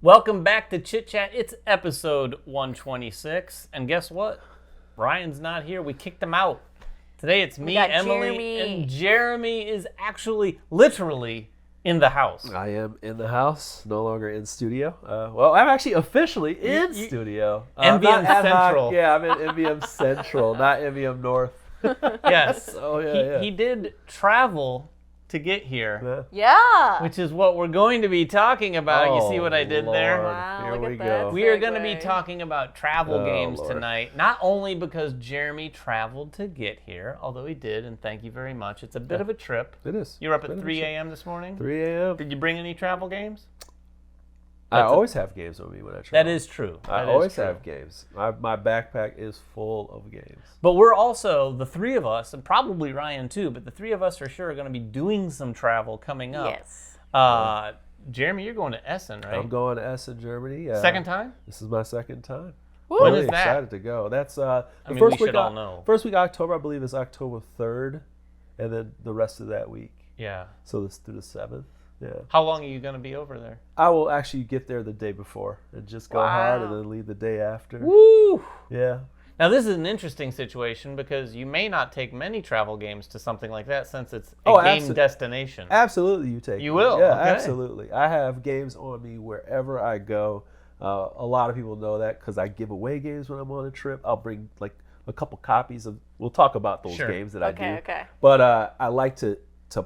Welcome back to Chit Chat. It's episode 126. And guess what? Ryan's not here. We kicked him out. Today it's me, Emily, Jeremy. and Jeremy is actually literally in the house. I am in the house, no longer in studio. Well, I'm actually officially in studio. MVM not Central. Yeah, I'm in MVM Central, not MVM North. Yes. Oh, He did travel to get here, Yeah. which is what we're going to be talking about. You see what I did there? Lord. Wow, Here look we at go. that. We are going to be Segue. talking about travel games Lord. tonight, not only because Jeremy traveled to get here, although he did, and thank you very much. It's a bit of a trip. It is. You were up Bit at of a 3 trip. a.m. this morning? 3 a.m. Did you bring any travel games? I always have games with me when I travel. That is true. I That is always true. have games. My backpack is full of games. But we're also, the three of us, and probably Ryan too, but the three of us for sure are going to be doing some travel coming up. Yes. Jeremy, you're going to Essen, right? I'm going to Essen, Germany. Second time? This is my second time. Woo. When Really is that? excited to go. That's the mean, first we week. should all know. First week of October, I believe, is October 3rd, and then the rest of that week. Yeah. So this through the 7th. Yeah. How long are you going to be over there? I will actually get there the day before and just go hard and Wow. then leave the day after. Woo! Yeah. Now, this is an interesting situation because you may not take many travel games to something like that since it's a Oh, game destination. Absolutely, you take You it. will? Yeah, Okay. absolutely. I have games on me wherever I go. A lot of people know that because I give away games when I'm on a trip. I'll bring like a couple copies of. We'll talk about those Sure. games that I do. Okay. But I like to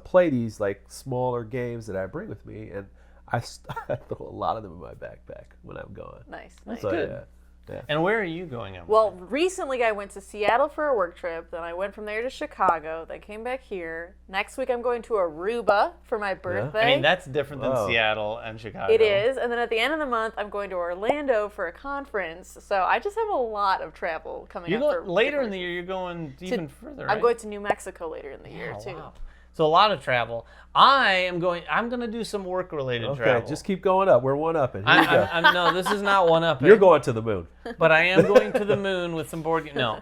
play these like smaller games that I bring with me, and I throw a lot of them in my backpack when I'm gone. Nice. So, good. Yeah. And where are you going, Emily? Well, recently I went to Seattle for a work trip. Then I went from there to Chicago. Then came back here. Next week I'm going to Aruba for my birthday. I mean, that's different than Wow. Seattle and Chicago. It is. And then at the end of the month I'm going to Orlando for a conference. So I just have a lot of travel coming You're up. going, for later in different the year, you're going even further, right? I'm going to New Mexico later in the year Oh, too. wow. So a lot of travel. I'm going to do some work-related Okay, travel. just keep going up. We're one up, and here we go. No, this is not one up. You're going to the moon. But I am going to the moon with some board games. No.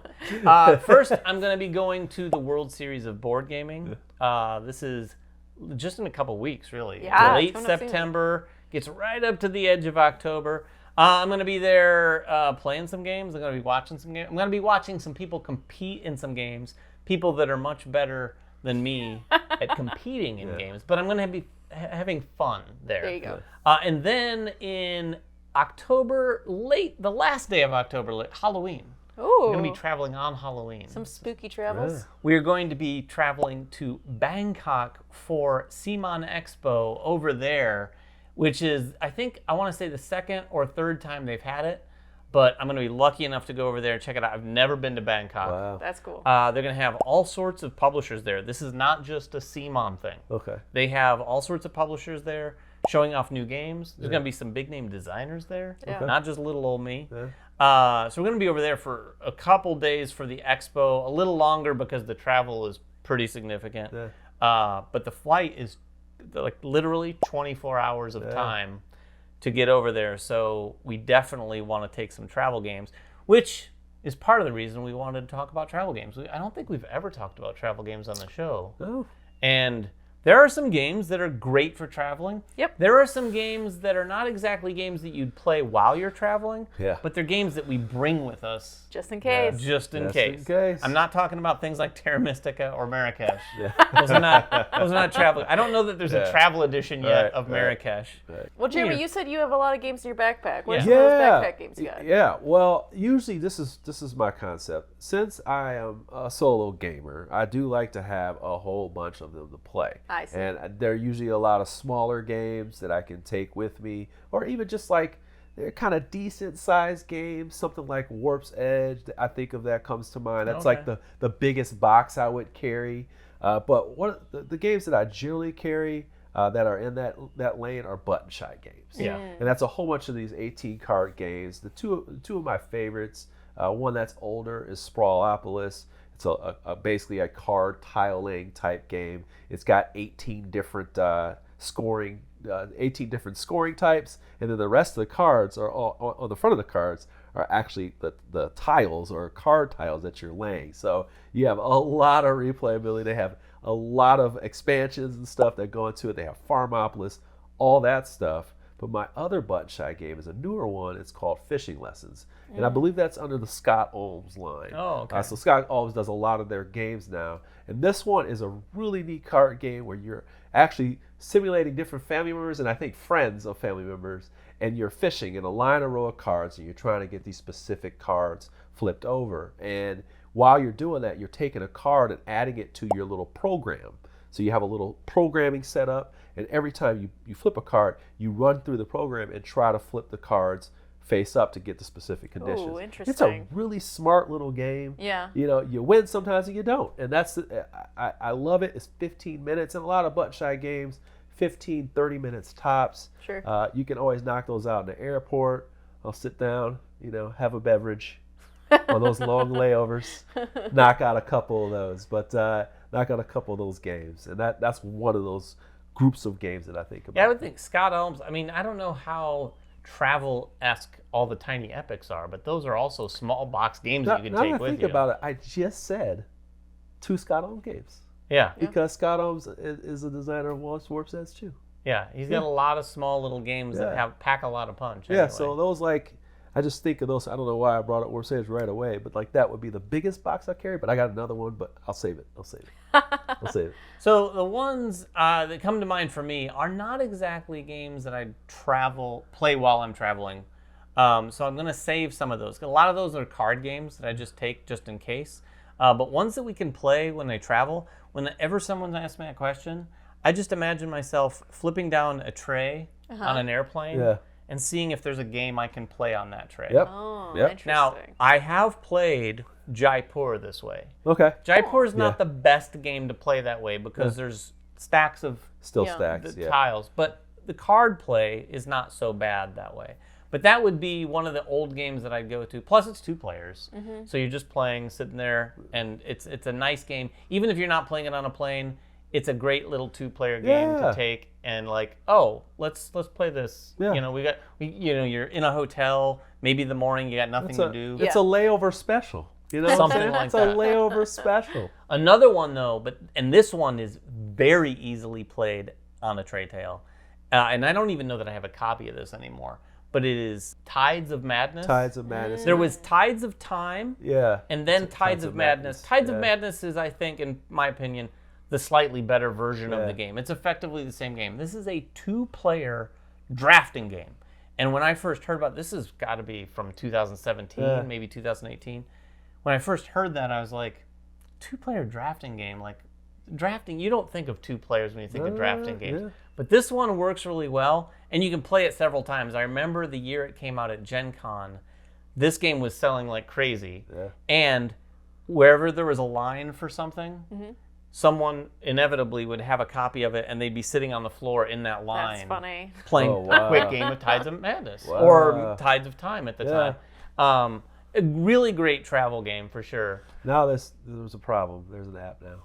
First, I'm going to be going to the World Series of Board Gaming. This is just in a couple weeks, really. Yeah, Late it's coming up soon. September. Gets right up to the edge of October. I'm going to be there playing some games. I'm going to be watching some games. I'm going to be watching some people compete in some games. People that are much better than me at competing in games. But I'm going to be having fun there. There you go. And then in October, the last day of October, Halloween. Ooh. We're going to be traveling on Halloween. Some spooky travels. We are going to be traveling to Bangkok for CMON Expo over there, which is, I want to say the second or third time they've had it. But I'm going to be lucky enough to go over there and check it out. I've never been to Bangkok. Wow. That's cool. They're going to have all sorts of publishers there. This is not just a CMON thing. Okay. They have all sorts of publishers there showing off new games. There's going to be some big name designers there, Okay. not just little old me. Yeah. So we're going to be over there for a couple days for the expo, a little longer because the travel is pretty significant. Yeah. But the flight is like literally 24 hours of time to get over there. So we definitely want to take some travel games, which is part of the reason we wanted to talk about travel games. I don't think we've ever talked about travel games on the show. Oh. And there are some games that are great for traveling. Yep. There are some games that are not exactly games that you'd play while you're traveling, Yeah. but they're games that we bring with us Just in case. just in Just case. in case. I'm not talking about things like Terra Mystica or Marrakesh. Yeah. Those are not travel. I don't know that there's a travel edition yet Right, of right. Marrakesh. Well, Jeremy, Yeah. you said you have a lot of games in your backpack. What are Yeah. some of those backpack games you got? Yeah. Well, usually this is my concept. Since I am a solo gamer, I do like to have a whole bunch of them to play. I see. And there are usually a lot of smaller games that I can take with me, or even just like they're kind of decent sized games, something like Warp's Edge. I think of that comes to mind. That's like the biggest box I would carry. But one of the games that I generally carry that are in that lane are button shy games. Yeah. And that's a whole bunch of these 18 card games. The two of my favorites, one that's older is Sprawlopolis. It's basically a card tiling type game. It's got 18 different scoring 18 different scoring types, and then the rest of the cards are all on the front of the cards are actually the tiles or card tiles that you're laying. So you have a lot of replayability. They have a lot of expansions and stuff that go into it. They have Farmopolis, all that stuff. But my other button shy game is a newer one. It's called Fishing Lessons. And I believe that's under the Scott Olms line. Oh, okay. So Scott Olms does a lot of their games now. And this one is a really neat card game where you're actually simulating different family members and I think friends of family members. And you're fishing in a line or row of cards and you're trying to get these specific cards flipped over. And while you're doing that, you're taking a card and adding it to your little program. So you have a little programming set up, and every time you flip a card, you run through the program and try to flip the cards face up to get the specific conditions. Ooh, interesting. It's a really smart little game. Yeah. You know, you win sometimes and you don't. And I love it. It's 15 minutes, and a lot of button shy games, 15, 30 minutes tops. Sure. You can always knock those out in the airport. I'll sit down, have a beverage on those long layovers, knock out a couple of those. But knock out a couple of those games. And that's one of those groups of games that I think about. Yeah, I would think Scott Elms, I mean, I don't know how travel-esque all the tiny epics are, but those are also small box games that you can take with you. Now that I think about it, I just said 2 Scott Elms games. Yeah. Because Scott Elms is a designer of Warp Sets too. Yeah, he's got a lot of small little games that pack a lot of punch. Yeah, anyway. so those I just think of those. I don't know why I brought up Warp Sets right away, but that would be the biggest box I carry. But I got another one, but I'll save it. I'll save it. So the ones that come to mind for me are not exactly games that I play while I'm traveling. So I'm going to save some of those. A lot of those are card games that I just take just in case. But ones that we can play when I travel, whenever someone asks me a question, I just imagine myself flipping down a tray on an airplane and seeing if there's a game I can play on that tray. Yep. Oh, Yep. interesting. Now, I have played Jaipur this way. Okay. Jaipur is not the best game to play that way because there's stacks of Still Yeah. stacks. the Yeah. tiles, but the card play is not so bad that way. But that would be one of the old games that I'd go to. Plus, it's 2 players, so you're just playing, sitting there, and it's a nice game. Even if you're not playing it on a plane, it's a great little 2-player game to take and let's play this. Yeah. You're in a hotel, maybe the morning you got nothing to do. It's a layover special. Something like it's that. a layover special. Another one though, and this one is very easily played on a tray tail, and I don't even know that I have a copy of this anymore. But it is Tides of Madness. Tides of Madness. There was Tides of Time, Yeah. and then Tides of Madness. Tides of Madness is, I think, in my opinion, the slightly better version of the game. It's effectively the same game. This is a 2-player drafting game. And when I first heard about this, has got to be from 2017, maybe 2018. When I first heard that, I was like, 2-player drafting game? Like, drafting, you don't think of 2 players when you think of drafting games. Yeah. But this one works really well, and you can play it several times. I remember the year it came out at Gen Con, this game was selling like crazy. Yeah. And wherever there was a line for something, someone inevitably would have a copy of it, and they'd be sitting on the floor in that line. That's funny. Playing a quick game of Tides of Madness or Tides of Time at the time. A really great travel game for sure. Now there's a problem. There's an app now.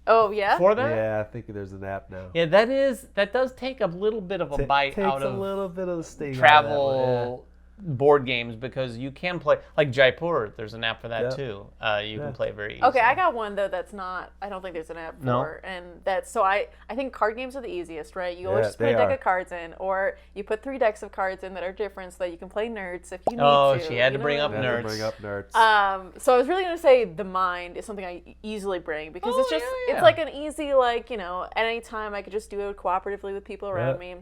Oh, yeah? For that? Yeah, I think there's an app now. Yeah, that does take a little bit of a bite out of a little bit of the sting travel board games because you can play like Jaipur. There's an app for that too. You can play very easily. Okay, I got one though that's not. I don't think there's an app for, No? and that's so. I think card games are the easiest, right? You always just put a they deck are. of cards in, or you put 3 decks of cards in that are different, so that you can play nerds if you need Oh, to. she had you to know bring what up I mean? nerds. Bring up nerds. So I was really gonna say the mind is something I easily bring because Oh, it's just yeah. it's like an easy at any time I could just do it cooperatively with people around me.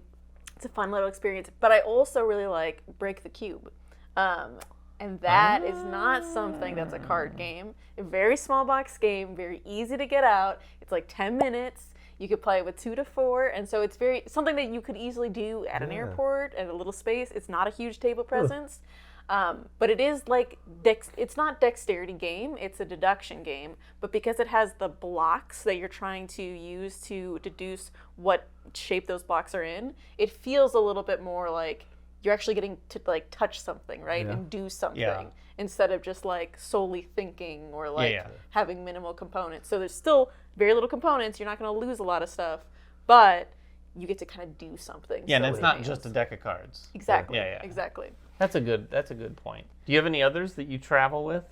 It's a fun little experience, but I also really like Break the Cube. And that is not something that's a card game. A very small box game, very easy to get out. It's like 10 minutes. You could play with 2 to 4, and so it's something that you could easily do at an airport at a little space. It's not a huge table presence, but it is like it's not dexterity game. It's a deduction game, but because it has the blocks that you're trying to use to deduce what shape those blocks are in, it feels a little bit more like you're actually getting to like touch something, right, and do something instead of just like solely thinking or like having minimal components. So there's still very little components. You're not going to lose a lot of stuff, but you get to kind of do something. Yeah, and it's not just a deck of cards. Exactly. Yeah. Exactly. That's a good point. Do you have any others that you travel with?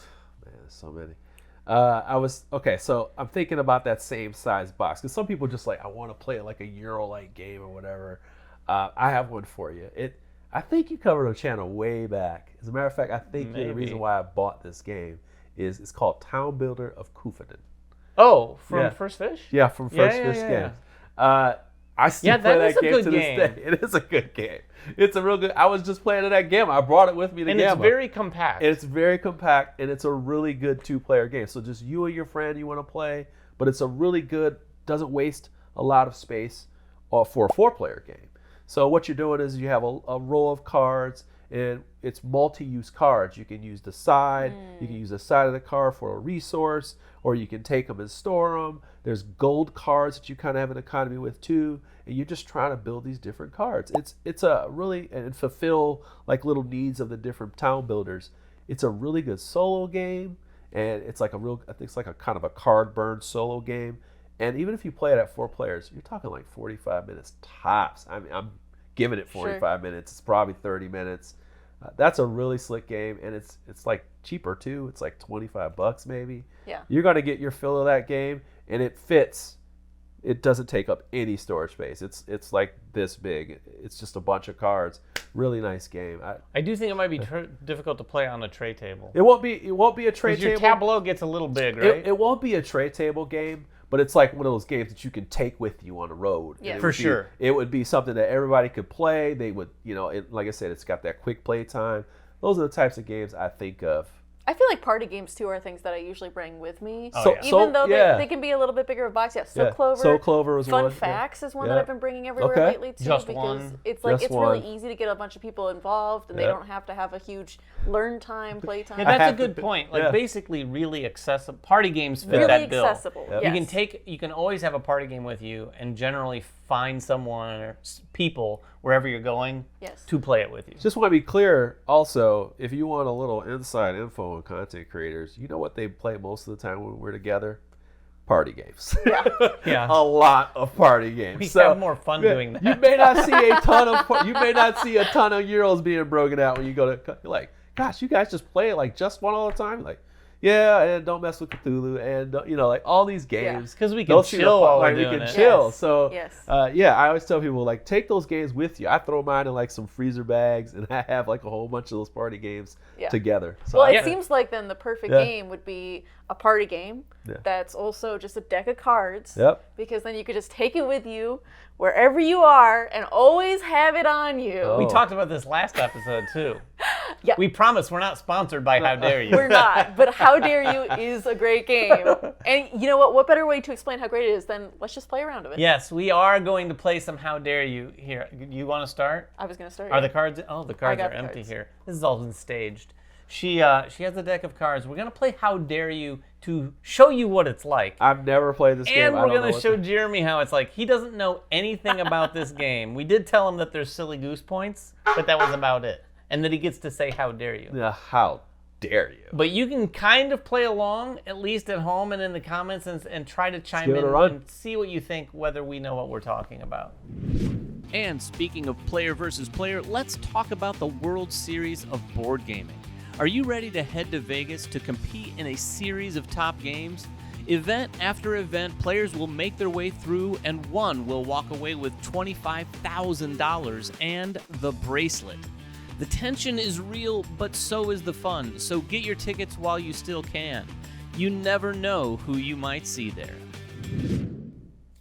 Man, there's so many. So I'm thinking about that same size box because some people just like I want to play like a Euro-like game or whatever. I have one for you. I think you covered a channel way back. As a matter of fact, I think the Maybe. reason why I bought this game is it's called Town Builder of Kufadin. Oh, from Yeah. First Fish? Yeah, from First Fish yeah. Games. I still Yeah, play that is that a game good to game. this day. It is a good game. It's a real good. I was just playing that game. I brought it with me to And Gamma. it's very compact. It's very compact, and it's a really good 2-player game. So just you and your friend, you want to play, but it's a really good, doesn't waste a lot of space for a 4-player game. So what you're doing is you have a row of cards, and it's multi-use cards. You can use the side, you can use the side of the card for a resource, or you can take them and store them. There's gold cards that you kind of have an economy with too, and you're just trying to build these different cards. It's a really, and fulfill like little needs of the different town builders. It's a really good solo game, and it's like I think it's like a kind of a card burn solo game. And even if you play it at 4 players, you're talking like 45 minutes tops. I mean, I'm giving it 45 minutes. It's probably 30 minutes. That's a really slick game, and it's like cheaper too. It's like $25 maybe. Yeah. You're gonna get your fill of that game, and it fits. It doesn't take up any storage space. It's like this big. It's just a bunch of cards. Really nice game. I do think it might be difficult to play on a tray table. It won't be a tray Because your table. tableau gets a little big, right? It won't be a tray table game, but it's like one of those games that you can take with you on the road. Yeah. And it For would be- sure. It would be something that everybody could play. They would, like I said, it's got that quick play time. Those are the types of games I think of. I feel like party games too are things that I usually bring with me. Oh, yeah. Even though they can be a little bit bigger of a box. Yeah, So Clover. So Clover was Fun one. Facts is one Yeah. that I've been bringing everywhere Okay. lately too, Just because one. it's like Just it's really one. easy to get a bunch of people involved, and they Yeah. don't have to have a huge learn time, play time. Yeah, that's a have good to- point. Like yeah. basically really accessible. Party games fit really that bill. accessible. Yep. Yes. You can always have a party game with you and generally find someone or people wherever you're going Yes. to play it with you. Just want to be clear also, if you want a little inside info on content creators, you know what they play most of the time when we're together? Party games. Yeah. A lot of party games. We So, have more fun doing that. You may not see a ton of euros being broken out when you go to, you're like, gosh, you guys just play it like just one all the time. Like, yeah, and don't mess with Cthulhu, and like all these games. 'Cause we can Those two chill are while like, we're we doing can it. chill. Yes. So Yes. I always tell people like take those games with you. I throw mine in like some freezer bags, and I have like a whole bunch of those party games Yeah. together. So Well, I- it seems like then the perfect Yeah. game would be a party game Yeah. that's also just a deck of cards. Yep. Because then you could just take it with you wherever you are and always have it on you. Oh. We talked about this last episode too. Yeah. We promise we're not sponsored by How Dare You. We're not, but How Dare You is a great game. And you know what? What better way to explain how great it is than let's just play around with it. Yes, we are going to play some How Dare You here. You want to start? I was going to start. Are the cards? Oh, the cards got are the empty cards. here. This is all been staged. She has a deck of cards. We're gonna play How Dare You to show you what it's like, I've never played this game. and I we're don't know gonna what show the- Jeremy how it's like. He doesn't know anything about this game. We did tell him that there's silly goose points, but that was about it, and that he gets to say How Dare You. Yeah, how dare you? But you can kind of play along, at least at home and in the comments, and try to chime give it in a run. and see what you think, whether we know what we're talking about. And speaking of player versus player, let's talk about the World Series of Board Gaming. Are you ready to head to Vegas to compete in a series of top games? Event after event, players will make their way through, and one will walk away with $25,000 and the bracelet. The tension is real, but so is the fun, so get your tickets while you still can. You never know who you might see there.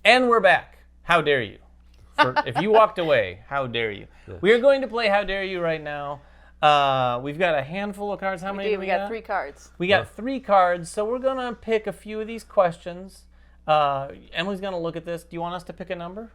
And we're back. How dare you? If you walked away, how dare you? We are going to play How Dare You right now. We've got a handful of cards. How many do we got 3 cards. We got 3 cards, so we're going to pick a few of these questions. Emily's going to look at this. Do you want us to pick a number?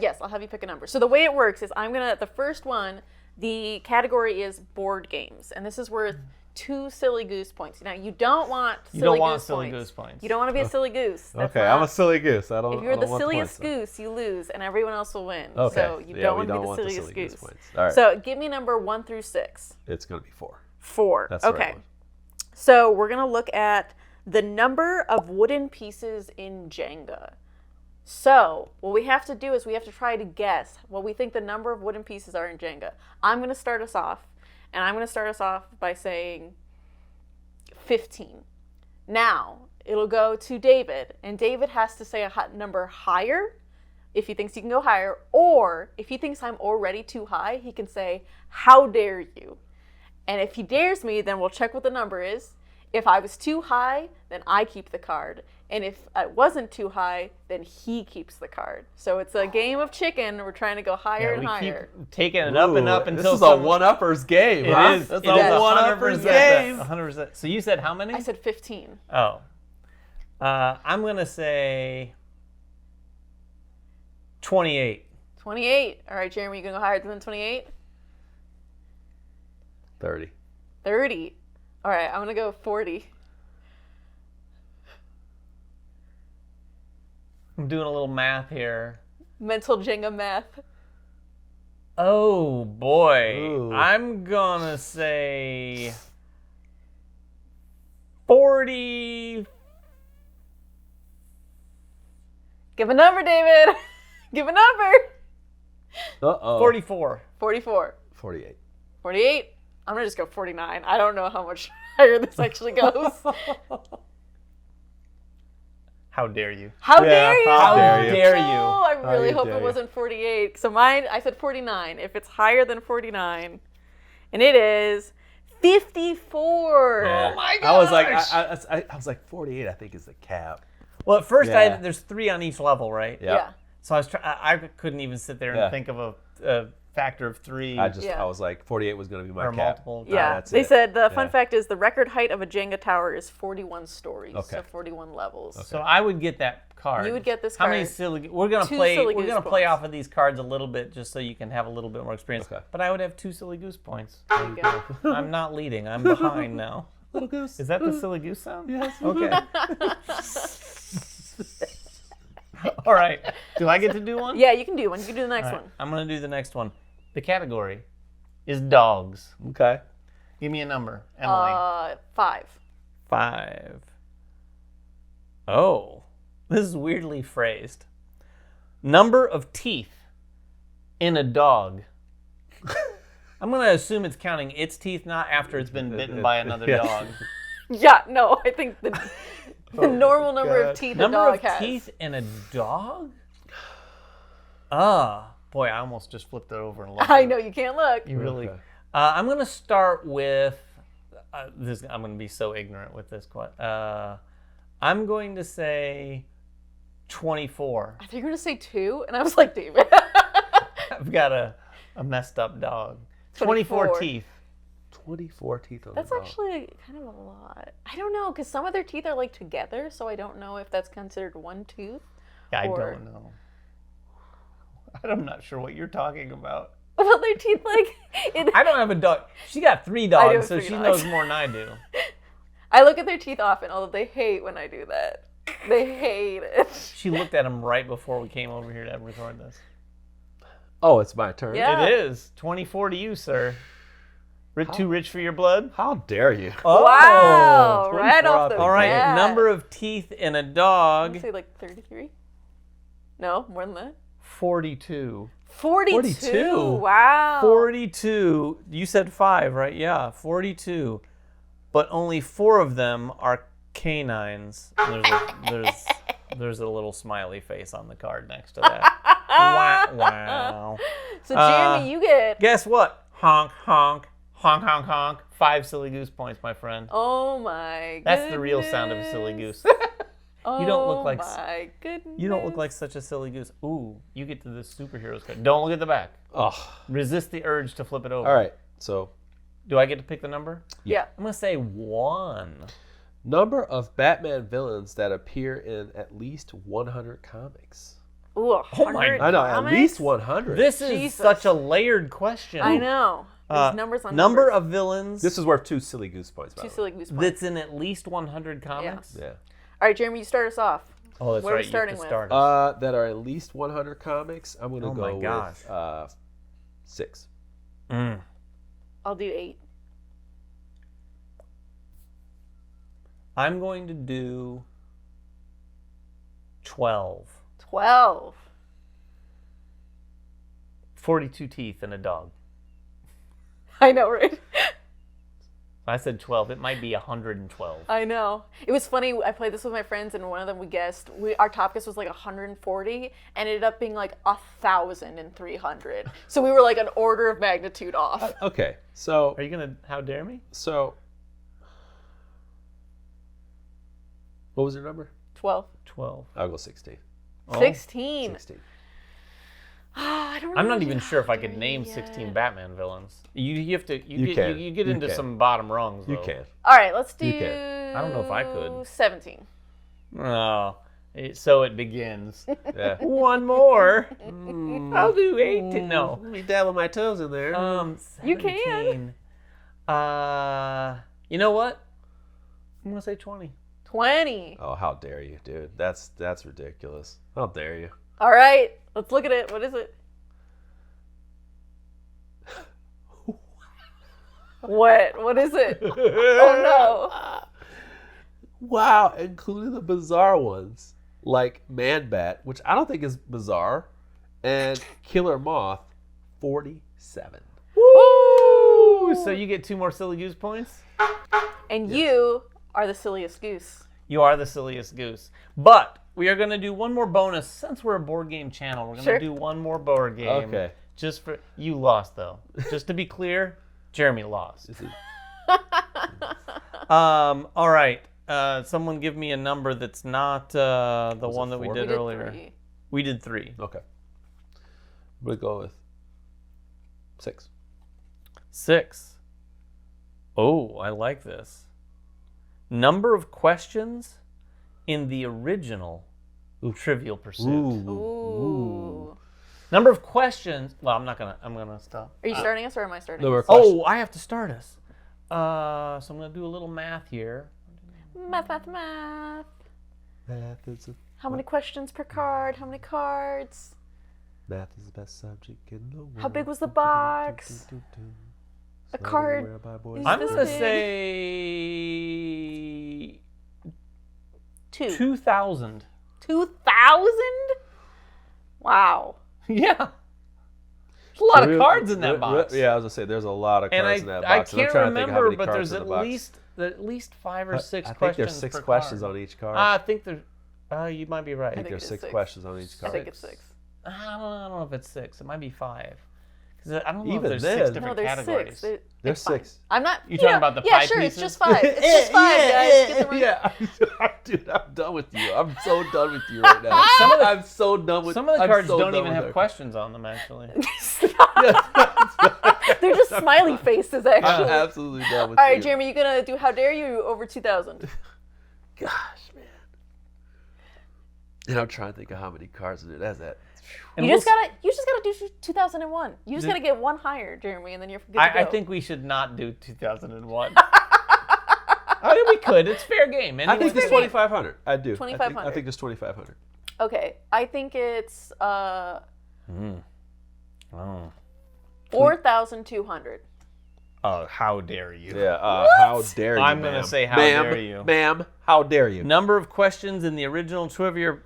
Yes, I'll have you pick a number. So the way it works is the first one, the category is board games, and this is worth 2 silly goose points. Now, you don't want silly You don't want goose silly points. goose points. You don't want to be a silly goose. That's Okay, not- I'm a silly goose. I don't. If you're I don't the want silliest points, goose, you lose, and everyone else will win. Okay. So you Yeah, don't we want to don't be the want the silliest silly goose goose. points. All right. So give me number 1 through 6. It's gonna be 4. 4. That's the right okay. one. So we're going to look at the number of wooden pieces in Jenga. So what we have to do is we have to try to guess what we think the number of wooden pieces are in Jenga. I'm going to start us off, and I'm going to start us off by saying 15. Now, it'll go to David, and David has to say a number higher if he thinks he can go higher, or if he thinks I'm already too high, he can say, "How dare you?" And if he dares me, then we'll check what the number is. If I was too high, then I keep the card. And if I wasn't too high, then he keeps the card. So it's a game of chicken. We're trying to go higher and we higher. keep taking it up and up until this is a one-uppers game. It huh? is. That's It a is one-uppers 100%. game. 100%. So you said how many? I said 15. Oh. I'm going to say 28. 28. All right, Jeremy, you going to go higher than 28? 30. 30. All right, I'm going to go 40. I'm doing a little math here. Mental Jenga math. Oh, boy. Ooh. I'm going to say 40. Give a number, David. Give a number. Uh-oh. 44. 44. 48. 48. I'm going to just go 49. I don't know how much higher this actually goes. How dare you? How Yeah, dare you? how dare Oh, you. Dare you. no, I How really you hope dare it you. wasn't 48. So mine, I said 49. If it's higher than 49. And it is 54. Oh my I was like, gosh. I was like 48. I think is the cap. Well, at first, Yeah. there's 3 on each level, right? Yeah. Yeah. So I couldn't even sit there and Yeah. think of a factor of 3 Yeah. I was like 48 was going to be my or cap. multiple. Yeah, that's they it. said the fun Yeah. fact is the record height of a Jenga tower is 41 stories, Okay. so 41 levels. So I would get that card. You would get this How many card. silly? We're gonna Two play. silly We're goose gonna play points. off of these cards a little bit, just so you can have a little bit more experience. Okay. But I would have 2 silly goose points. There you go. I'm not leading. I'm behind now. Little goose. Is that the silly goose sound? Yes. Okay. All right. Do I get to do one? Yeah, you can do one. You can do the next All right, one. I'm gonna do the next one. The category is dogs. Okay. Give me a number, Emily. 5. 5. Oh, this is weirdly phrased. Number of teeth in a dog. I'm going to assume it's counting its teeth, not after it's been bitten by another Yeah. dog. Yeah, no, I think the normal number God. of teeth Number a dog of has. teeth in a dog? Boy, I almost just flipped it over and looked. I at it. know, you can't look. You really. Okay. I'm going to start with. I'm going to be so ignorant with this. I'm going to say 24. I thought you were going to say 2, and I was like, David. I've got a messed up dog. 24 24. teeth. 24 teeth on That's the dog. actually kind of a lot. I don't know, because some of their teeth are like together, so I don't know if that's considered one tooth. I Or- don't know. I'm not sure what you're talking about. About their teeth, like I don't have a dog. She got 3 do dogs, have so 3 she dogs. knows more than I do. I look at their teeth often, although they hate when I do that. They hate it. She looked at them right before we came over here to record this. Oh, it's my turn. Yeah. It is 24 to you, sir. Too rich for your blood? How dare you? Oh, Wow! Right 24 off the All right, bat. number of teeth in a dog, I'd say like 33? No, more than that? 42. 42. 42? Wow. 42. You said 5, right? Yeah, 42. But only 4 of them are canines. There's a little smiley face on the card next to that. Wow. So Jeremy, you get. Guess what? Honk, honk, honk, honk, honk. 5 silly goose points, my friend. Oh my. That's the real sound of a silly goose. Oh You don't look like- my goodness. You don't look like such a silly goose. Ooh, you get to this superheroes card. Don't look at the back. Oh. Resist the urge to flip it over. All right. So, Do I get to pick the number? Yeah. I'm gonna say 1. number of Batman villains that appear in at least 100 comics. Ooh, 100 I know, at comics? least 100. This is Jesus. such a layered question. I know. There's numbers on Number numbers. of villains This is worth 2 silly goose points. By 2 the way. silly goose points. that's in at least 100 comics. Yeah. All right, Jeremy, you start us off. Oh, that's What are we right. starting you with? have to start us. That are at least 100 comics. I'm going to Oh go my gosh. with 6. I'll do 8. I'm going to do 12. 12. 42 teeth in a dog. I know, right? I said 12. It might be 112. I know. It was funny. I played this with my friends, and one of them we guessed. Our top guess was like 140, and it ended up being like 1,300. So we were like an order of magnitude off. Okay, so Are you gonna how dare me? so what was your number? 12. 12. I'll go 16. Oh. 16. 16. I don't I'm not really even know sure if how I could dare name yet. 16 Batman villains. You have to You get, can. you get You into can. some bottom rungs though. You can. All right, let's do. You I don't know if I could. 17. Oh, so it begins. Yeah. One more. I'll do 18. No. Let me dabble my toes in there. You can. 17. You know what? I'm gonna say 20. 20. Oh, how dare you, dude? That's ridiculous. How dare you? All right, let's look at it. What is it? What? What is it? Oh no. Wow, including the bizarre ones like Man Bat, which I don't think is bizarre, and Killer Moth, 47. Woo! So you get 2 more silly goose points. And you are the silliest goose. You are the silliest goose. But we are going to do one more bonus since we're a board game channel. We're going to Sure. do one more board game. Okay. Just for you lost though. Just to be clear, Jeremy lost. Is it- All right. Someone give me a number that's not the Was it one that we 4? did We did earlier. 3. We did 3. Okay. We'll go with 6. 6. Oh, I like this. Number of questions in the original Trivial Pursuit. Ooh. Number of questions. Well, I'm gonna stop. Are you starting us or am I starting Number us? of questions. Oh, I have to start us. So I'm gonna do a little math here. Math. Math is How many questions per card? How many cards? Math is the best subject in the world. How big was the box? A card is I'm this gonna big? say 2. 2,000. 2,000? Wow. Yeah. There's a lot of cards in that box. Yeah, I was gonna say there's a lot of And cards in that I box. and I'm can't trying to think how remember, many but cards there's in the box. at least 5 or 6 I think questions. there's 6 per questions card. on each card. I think there's. You might be right. I think think there's it is 6 6. questions on each I card. think it's 6. I don't know if it's 6. It might be 5. Because I don't know Even if there's then- 6 No, different there's categories. 6. There's 6. I'm not. You talking about the Yeah, pie sure. pieces? It's just 5. It's just 5, guys. Get the right. Yeah. Dude, I'm done with you. I'm so done with you right now. I'm so done with. Some of the I'm cards so don't done even with have her. questions on them, actually. They're just smiley faces, I'm actually. absolutely done with All right, you. Jeremy, you gonna do How Dare You over 2,000? Gosh, man. And I'm trying to think of how many cards in it has that. And You we'll just gotta do 2001. You just gotta get one higher, Jeremy, and then you're good to I go. think we should not do 2001. I mean, we could. It's fair game. I think Anyone it's can- 2,500. I do. 2,500. I think it's 2,500. Okay, I think it's Oh. 4,200. Oh, how dare you? Yeah. How dare you? I'm gonna ma'am. say how Ma'am, dare you. ma'am? How dare you? Number of questions in the original trivial.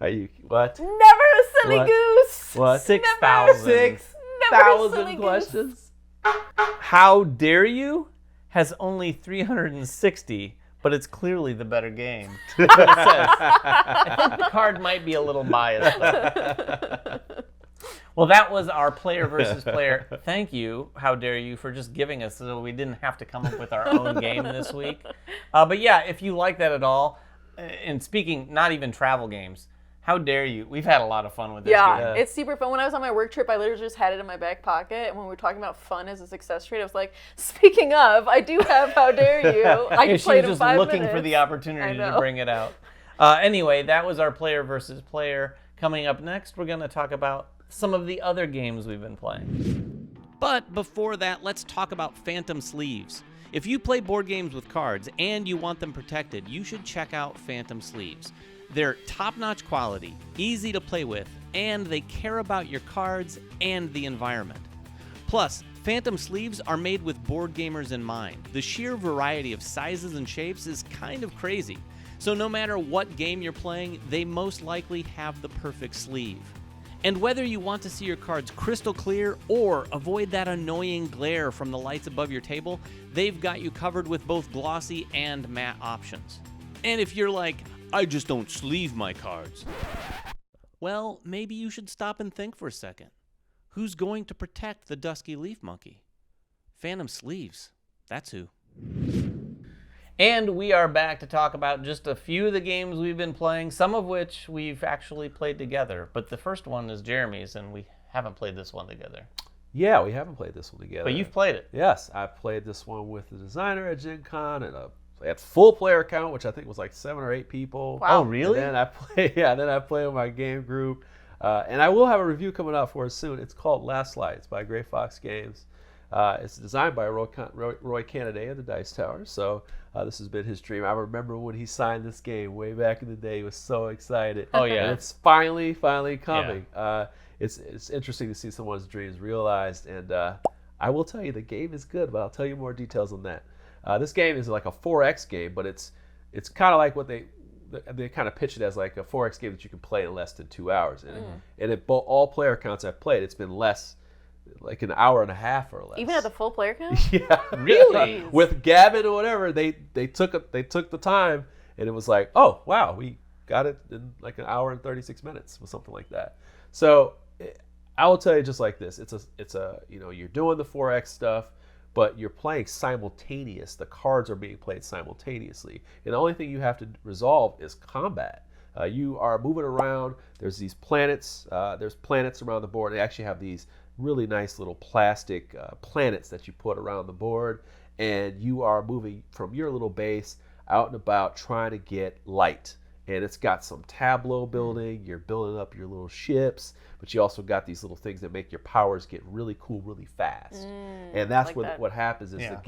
Are you what? Never a silly What? goose. What? 6,000. 6,000 questions. How dare you? Has only 360, but it's clearly the better game. That's what it says. I think the card might be a little biased, though. Well, that was our player versus player. Thank you, How Dare You, for just giving us so we didn't have to come up with our own game this week. But yeah, if you like that at all, and speaking, not even travel games, How Dare You? We've had a lot of fun with this Yeah, game. it's super fun. When I was on my work trip, I literally just had it in my back pocket. And when we were talking about fun as a success rate, I was like, speaking of, I do have How Dare You. I Yeah, she played was in just 5 looking minutes. for the opportunity I to know. bring it out. Anyway, that was our player versus player. Coming up next, we're going to talk about some of the other games we've been playing. But before that, let's talk about Phantom Sleeves. If you play board games with cards and you want them protected, you should check out Phantom Sleeves. They're top-notch quality, easy to play with, and they care about your cards and the environment. Plus, Phantom Sleeves are made with board gamers in mind. The sheer variety of sizes and shapes is kind of crazy. So no matter what game you're playing, they most likely have the perfect sleeve. And whether you want to see your cards crystal clear or avoid that annoying glare from the lights above your table, they've got you covered with both glossy and matte options. And if you're like, I just don't sleeve my cards, well, maybe you should stop and think for a second. Who's going to protect the dusky leaf monkey? Phantom sleeves. That's who. And we are back to talk about just a few of the games we've been playing, some of which we've actually played together. But the first one is Jeremy's, and we haven't played this one together. Yeah, we haven't played this one together. But you've played it. Yes, I played this one with the designer at Gen Con and at full player count, which I think was like 7 or 8 people. Wow. Oh, really? And then I play with my game group. And I will have a review coming out for it soon. It's called Last Lights by Gray Fox Games. It's designed by Roy Canaday of the Dice Tower. So this has been his dream. I remember when he signed this game way back in the day. He was so excited. Oh, yeah. And it's finally coming. Yeah. It's interesting to see someone's dreams realized. And I will tell you, the game is good, but I'll tell you more details on that. This game is like a 4X game, but it's kind of like what they kind of pitch it as like a 4X game that you can play in less than 2 hours. And at all player counts I've played, it's been less, like an hour and a half or less. Even at the full player count? Yeah. Really? With Gavin or whatever, they took the time, and it was like, oh wow, we got it in like an hour and 36 minutes or something like that. So I will tell you just like this, it's a you're doing the 4X stuff, but you're playing simultaneous. The cards are being played simultaneously. And the only thing you have to resolve is combat. You are moving around. There's these planets. There's planets around the board. They actually have these really nice little plastic planets that you put around the board. And you are moving from your little base out and about trying to get light. And it's got some tableau building. You're building up your little ships, but you also got these little things that make your powers get really cool really fast. And that's like what happens is Yeah.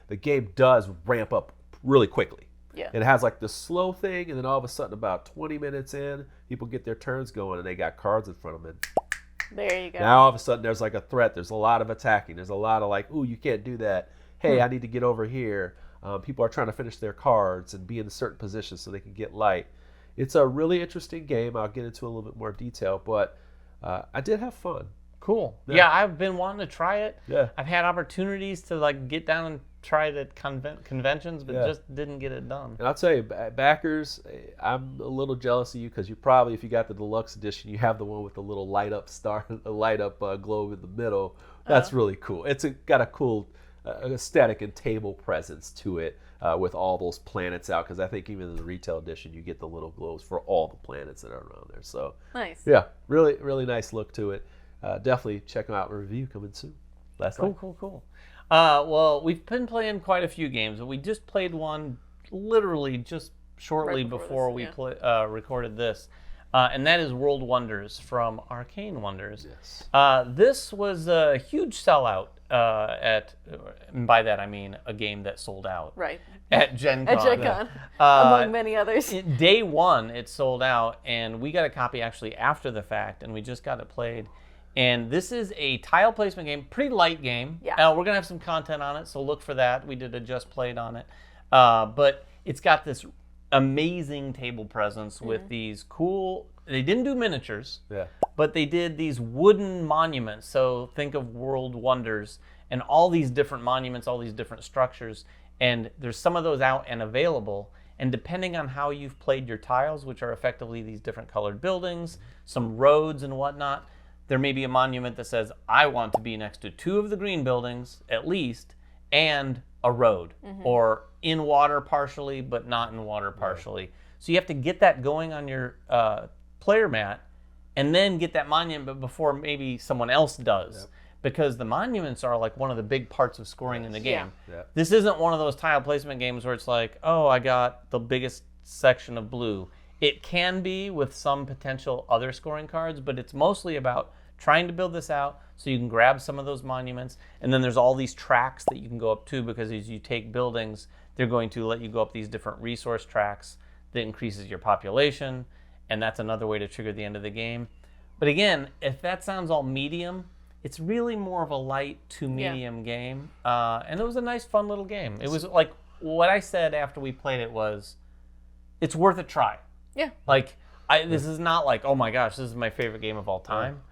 the game does ramp up really quickly. Yeah. It has like the slow thing, and then all of a sudden about 20 minutes in, people get their turns going and they got cards in front of them. There you go. Now all of a sudden there's like a threat. There's a lot of attacking. There's a lot of like, ooh, you can't do that. Hey, I need to get over here. People are trying to finish their cards and be in a certain position so they can get light. It's a really interesting game. I'll get into a little bit more detail, but I did have fun. Cool. Yeah, I've been wanting to try it. Yeah. I've had opportunities to like get down and try it at conventions, but just didn't get it done. And I'll tell you, backers, I'm a little jealous of you because you probably, if you got the deluxe edition, you have the one with the little light up star, the light up globe in the middle. That's really cool. It's got a cool aesthetic and table presence to it with all those planets out, because I think even in the retail edition you get the little globes for all the planets that are around there. So Nice. yeah, really, really nice look to it. Definitely check them out. A review coming soon. Cool. Well, we've been playing quite a few games, but we just played one literally just shortly Right before this, we recorded this, and that is World Wonders from Arcane Wonders. Yes. This was a huge sellout and by that I mean a game that sold out. Right. At Gen Con. At Gen Con, among many others. Day one, it sold out, and we got a copy actually after the fact, and we just got it played. And this is a tile placement game, pretty light game. Yeah. We're going to have some content on it, so look for that. We did a Just Played on it. But it's got this amazing table presence with these cool, they didn't do miniatures, but they did these wooden monuments. So think of World Wonders and all these different monuments, all these different structures. And there's some of those out and available. And depending on how you've played your tiles, which are effectively these different colored buildings, some roads and whatnot, there may be a monument that says, I want to be next to 2 of the green buildings, at least, and a road, or in water partially, but not in water partially. Right. So you have to get that going on your player mat, and then get that monument before maybe someone else does. Because the monuments are like one of the big parts of scoring in the game. This isn't one of those tile placement games where it's like, oh, I got the biggest section of blue. It can be with some potential other scoring cards, but it's mostly about trying to build this out so you can grab some of those monuments. And then there's all these tracks that you can go up to, because as you take buildings, they're going to let you go up these different resource tracks that increases your population. And that's another way to trigger the end of the game. But again, if that sounds all medium, it's really more of a light to medium game. And it was a nice, fun little game. It was like what I said after we played it was, it's worth a try. Yeah. Like, This is not like, oh my gosh, this is my favorite game of all time.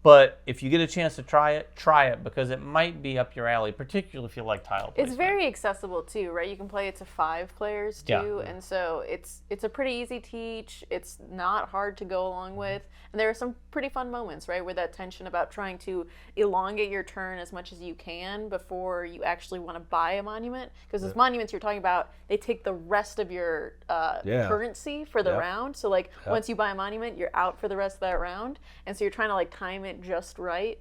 But if you get a chance to try it because it might be up your alley, particularly if you like tile placement. It's very accessible too, right? You can play it to 5 players too, and so it's a pretty easy teach. It's not hard to go along with, and there are some pretty fun moments, right, where that tension about trying to elongate your turn as much as you can before you actually want to buy a monument, because those monuments you're talking about, they take the rest of your currency for the round. So like once you buy a monument, you're out for the rest of that round, and so you're trying to like time it just right.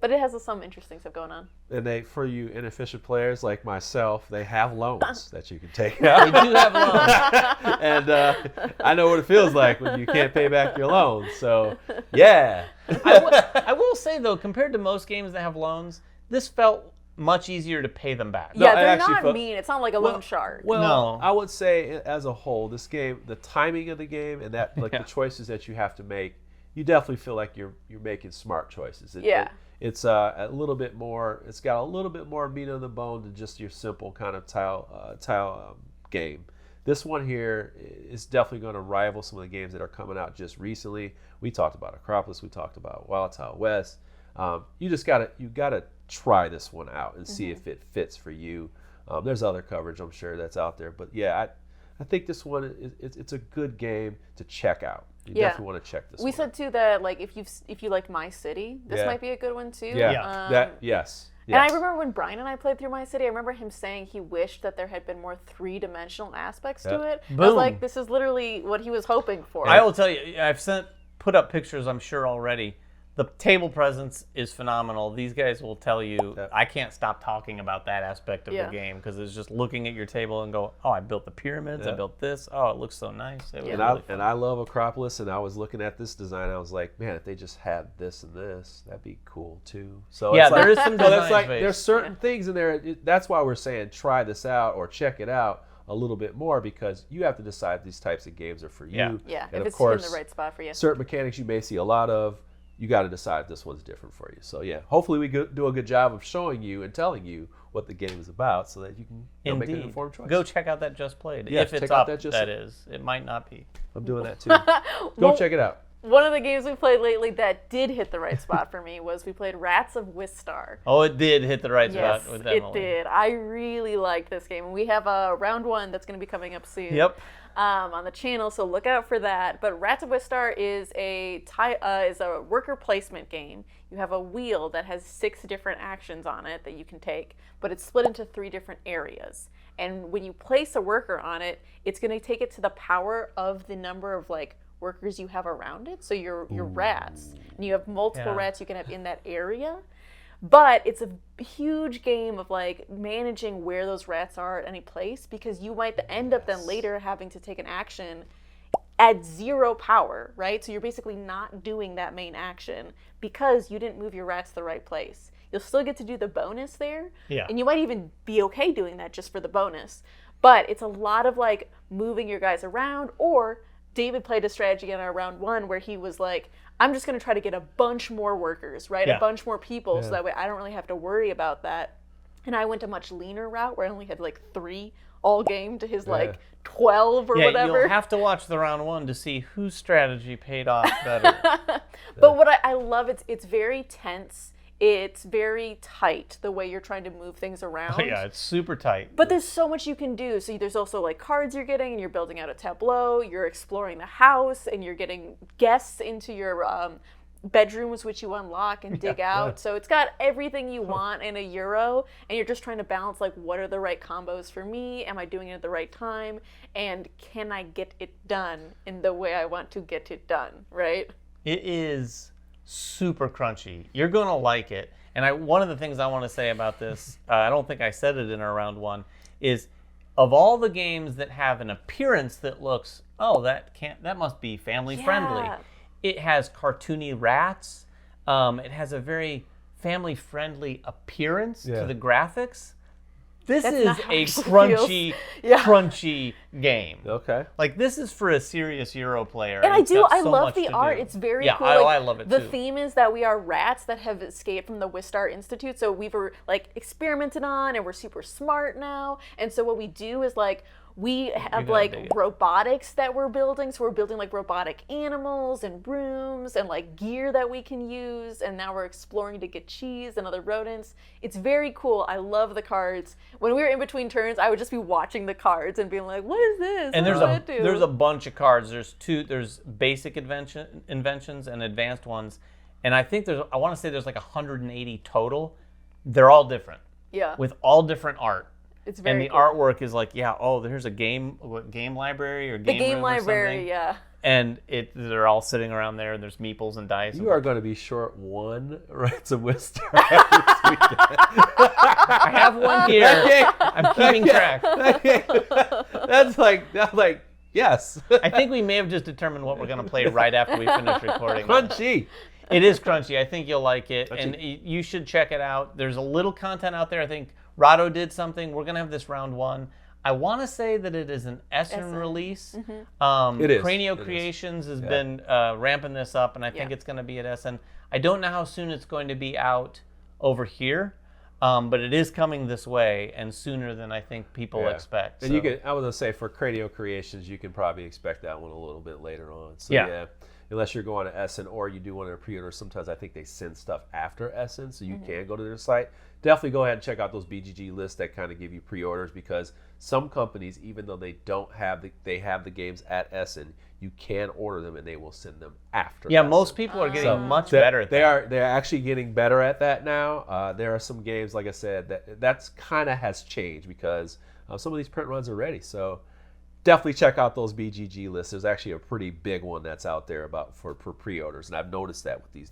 But it has some interesting stuff going on. And for you inefficient players like myself, they have loans that you can take out. They do have loans. And I know what it feels like when you can't pay back your loans. So, yeah. I will say, though, compared to most games that have loans, this felt much easier to pay them back. Yeah, they're not mean. It's not like a loan shark. Well, No. I would say as a whole, this game, the timing of the game and that the choices that you have to make, you definitely feel like you're making smart choices. It's a little bit more. It's got a little bit more meat on the bone than just your simple kind of tile game. This one here is definitely going to rival some of the games that are coming out just recently. We talked about Acropolis. We talked about Wild Tile West. You gotta try this one out and see if it fits for you. There's other coverage I'm sure that's out there, but yeah, I think this one it's a good game to check out. You definitely want to check this. We said too that like if you like My City, this might be a good one too. Yes. And I remember when Brian and I played through My City, I remember him saying he wished that there had been more 3-dimensional aspects to it. I was like, this is literally what he was hoping for. I will tell you, I've put up pictures, I'm sure already. The table presence is phenomenal. These guys will tell you, I can't stop talking about that aspect of the game because it's just looking at your table and go, oh, I built the pyramids, I built this. Oh, it looks so nice. And I love Acropolis, and I was looking at this design, I was like, man, if they just had this and this, that'd be cool too. So yeah, there is some design space. There's certain things in there. That's why we're saying try this out or check it out a little bit more, because you have to decide if these types of games are for you. Yeah, and if of it's course, in the right spot for you. Certain mechanics you may see a lot of. You got to decide if this one's different for you. So yeah, hopefully we do a good job of showing you and telling you what the game is about, so that you can make an informed choice. Go check out that Just Played. Yes, if it's up, that is. It might not be. I'm doing that too. Go check it out. One of the games we played lately that did hit the right spot for me was we played Rats of Wistar. Oh, it did hit the right spot with Emily. It did. I really liked this game. We have a round 1 that's going to be coming up soon. Yep. On the channel, so look out for that. But Rats of Wistar is a worker placement game. You have a wheel that has 6 different actions on it that you can take, but it's split into 3 different areas. And when you place a worker on it, it's going to take it to the power of the number of like workers you have around it. So your rats, and you have multiple rats you can have in that area. But it's a huge game of like managing where those rats are at any place, because you might end up then later having to take an action at 0 power, right? So you're basically not doing that main action because you didn't move your rats to the right place. You'll still get to do the bonus there, and you might even be okay doing that just for the bonus. But it's a lot of like moving your guys around, or David played a strategy in our round 1 where he was like, I'm just going to try to get a bunch more workers, right? A bunch more people, so that way I don't really have to worry about that. And I went a much leaner route where I only had like 3 all game to his like 12 or whatever. You'll have to watch the round 1 to see whose strategy paid off better. But what I love, it's very tense. It's very tight, the way you're trying to move things around. Oh, yeah, it's super tight. But there's so much you can do. So there's also like cards you're getting, and you're building out a tableau, you're exploring the house, and you're getting guests into your bedrooms, which you unlock and dig out. So it's got everything you want in a Euro, and you're just trying to balance like, what are the right combos for me? Am I doing it at the right time? And can I get it done in the way I want to get it done, right? It is super crunchy. You're gonna like it. And one of the things I want to say about this, I don't think I said it in our round 1, is of all the games that have an appearance that looks, oh, that must be family friendly. It has cartoony rats. It has a very family friendly appearance to the graphics. This is a crunchy game. Okay. Like, this is for a serious Euro player. And I love the art. It's very cool. Yeah, I love it too. The theme is that we are rats that have escaped from the Wistar Institute. So we've like experimented on, and we're super smart now. And so what we do is like, We have gonna like dig it. robotics that we're building. So we're building like robotic animals and rooms and like gear that we can use. And now we're exploring to get cheese and other rodents. It's very cool. I love the cards. When we were in between turns, I would just be watching the cards and being like, what is this? And What does that do? there's a bunch of cards. There's basic inventions and advanced ones. And I think I want to say there's like 180 total. They're all different. Yeah. With all different art. It's very And the cool. artwork is like, there's a game library or game The game room or library, something. yeah. And they're all sitting around there, and there's meeples and dice. You are going to be short one rights of Wistar. I have one here. I'm keeping track. That's like yes. I think we may have just determined what we're going to play right after we finish recording. Crunchy. It is crunchy. I think you'll like it, Crunchy. and you should check it out. There's a little content out there. I think Rado did something. We're gonna have this round one. I want to say that it is an Essen release. It is. Cranio It is. Creations has been ramping this up, and I think it's going to be at Essen. I don't know how soon it's going to be out over here, but it is coming this way, and sooner than I think people expect. And so. you can, I was gonna say, for Cranio Creations, you can probably expect that one a little bit later on. So Yeah. unless you're going to Essen or you do want to pre-order, sometimes I think they send stuff after Essen, so you can go to their site. Definitely go ahead and check out those BGG lists that kind of give you pre-orders, because some companies, even though they don't have they have the games at Essen, you can order them and they will send them after. Yeah, Essen. most people are getting much better at that. They're actually getting better at that now. There are some games, like I said, that's kind of has changed because some of these print runs are ready. So definitely check out those BGG lists. There's actually a pretty big one that's out there for pre-orders, and I've noticed that with these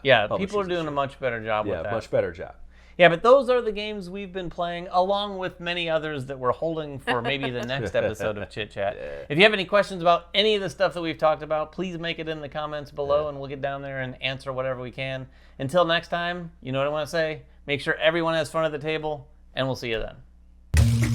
Yeah, publishers people are this doing year. a much better job with that. Much better job. Yeah, but those are the games we've been playing, along with many others that we're holding for maybe the next episode of Chit Chat. If you have any questions about any of the stuff that we've talked about, please make it in the comments below, and we'll get down there and answer whatever we can. Until next time, you know what I want to say? Make sure everyone has fun at the table, and we'll see you then.